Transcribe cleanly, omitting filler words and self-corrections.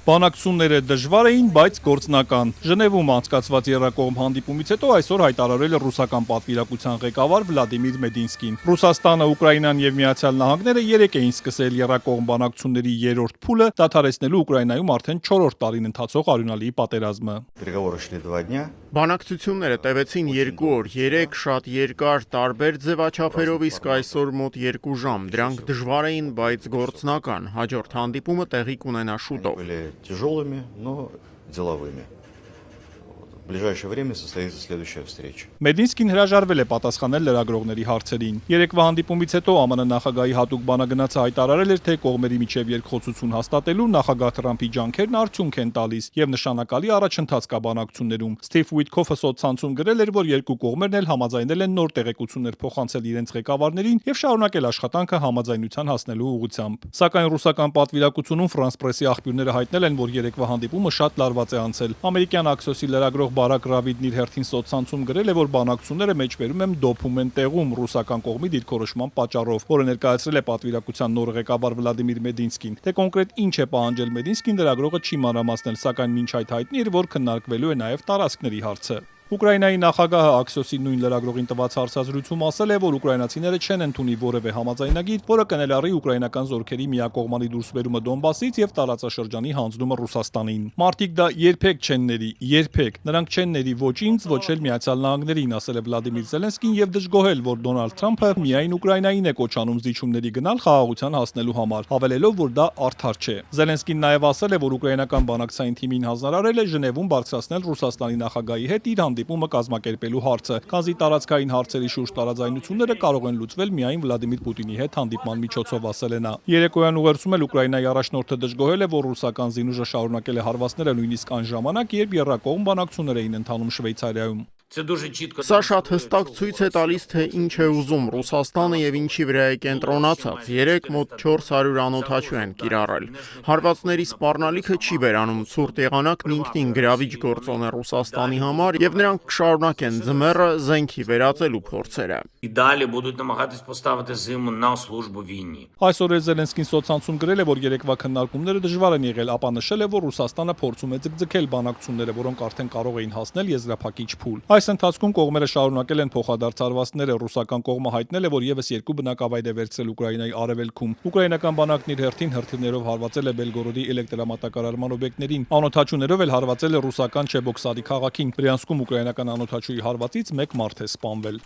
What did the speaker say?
Բանակցությունները դժվար էին, բայց գործնական։ Ժնևում անցկացված եռակողմ հանդիպումից հետո այսօր հայտարարել է ռուսական պատվիրակության ղեկավար Վլադիմիր Մեդինսկին։ Ռուսաստանը, Ուկրաինան եւ Միացյալ Նահանգները երեկ էին սկսել եռակողմ բանակցությունների երրորդ փուլը, դադարեցնելու Ուկրաինայում արդեն 4-րդ տարին ընթացող արյունալի պատերազմը։ Բանակցությունները տևեցին 2 օր, 3 շատ երկար, տարբեր ձևաչափերով, իսկ այսօր մոտ 2 ժամ։ Դրանք դժվար էին, բայց գործնական։ Հաջորդ հանդիպումը տեղի կունենա շուտով։ Тяжелыми, но деловыми. В ближайшее время состоится следующая встреча. Մեդինսկին հրաժարվել է պատասխանել լրագրողների հարցերին։ Երեկվա հանդիպումից հետո ԱՄՆ նախագահի հատուկ բանագնացը հայտարարել էր, թե կողմերի միջև երկխոսություն հաստատելու նախագահ Թրամփի ջանքերն արդյունք են տալիս եւ նշանակալի առաջընթաց կա բանակցություններում։ Սթիվ Ուիթքոֆը սոցցանցում գրել էր, որ երկու կողմերն էլ համաձայնել են նոր տեղեկություններ փոխանցել իրենց ղեկավարներին եւ շարունակել աշխատանքը համաձայնության հասնելու ուղղությամբ։ Սակայն ռուսական պատվիրակությունում France Press-ի աղբյուրները հայտնել են, որ երեկվա հանդիպումը շատ լարված է անցել։ Ամերիկյան Axios-ի լրագրող Բարակ Ռավիդն իր հերթին սոցցանցում գրել է, որ բանակցությունները մեջբերում են դոփում են տեղում ռուսական կողմի դիրքորոշման պատճառով, որը ներկայացրել է պատվիրակության նոր ղեկավար Վլադիմիր Մեդինսկին։ Թե կոնկրետ ինչ է պահանջել Մեդինսկին, լրագրողը չի մանրամասնել, սակայն մինչ այդ հայտնի էր, որ քննարկվելու է նաև տարածքների հարցը։ Ուկրաինայի նախագահը Axios-ի նույն լրագրողին տված հարցազրույցում ասել է, որ ուկրաինացիները չեն ընդունի որևէ համաձայնագիր, որը կներառի ուկրաինական զորքերի միակողմանի դուրսբերումը Դոնբասից եւ տարածաշրջանի հանձնումը Ռուսաստանին։ Մարտիկ դա երբեք չեն ների, երբեք։ Նրանք չեն ների ոչ ինձ, ոչ էլ Միացյալ Նահանգներին, ասել է Վլադիմիր Զելենսկին եւ դժգոհել, որ Դոնալդ Թրամփը միայն Ուկրաինային է կոչանում զիջումների գնալ խաղաղության հասնելու համար, հավելելով, որ դա արդար չէ։ Զելենսկին նաեւ ասել է, որ ուկրաինական բանակցային թիմին հանձնարարել է Ժնևում բարձրացնել Ռուսաստանի նախագահի հետ իր հանդիպումը կազմակերպելու հարցը, քանզի տարածքային հարցերի շուրջ տարաձայնությունները կարող են լուծվել միայն Վլադիմիր Պուտինի հետ հանդիպման միջոցով, ասել է նա։ Երեկոյան ուղերձում էլ Ուկրաինայի առաջնորդը դժգոհել է, որ ռուսական զինուժը շարունակել է հարվածները նույնիսկ այն ժամանակ, երբ եռակողմ բանակցություններ էին ընթանում Շվեյցարիայում։ Սա շատ հստակ ցույց է տալիս, թե ինչ է ուզում Ռուսաստանը եւ ինչի վրա է կենտրոնացած։ Երեք մոտ 400 անօդաչու են կիրառել։ Հարվածների սպառնալիքը չի վերանում, ցուրտ եղանակն ինքնին գրավիչ գործոն է Ռուսաստանի համար եւ նրանք կշարունակեն ձմեռը զենքի վերածելու փորձերը։ Այսօր Զելենսկին սոցցանցում գրել է, որ երեկվա քննարկումները դժվար են եղել, ապա նշել է, որ Ռուսաստանը փորձում է ձգձգել բանակցությունները, որոնք արդեն կարող էին հասնել եզրափակիչ փուլ։ Այս ընթացքում կողմերը շարունակել են փոխադարձ հարվածները։ Ռուսական կողմը հայտնել է, որ եւս 2 բնակավայր է վերցրել Ուկրաինայի արևելքում։ Ուկրաինական բանակն իր հերթին հրթիռներով հարվածել է Բելգորոդի էլեկտրամատակարարման օբյեկտներին։ Անօդաչուներով էլ հարվածել է ռուսական Չեբոքսարի քաղաքին։ Բրյանսկում ուկրաինական անօդաչուի հարվածից 1 մարդ է սպանվել։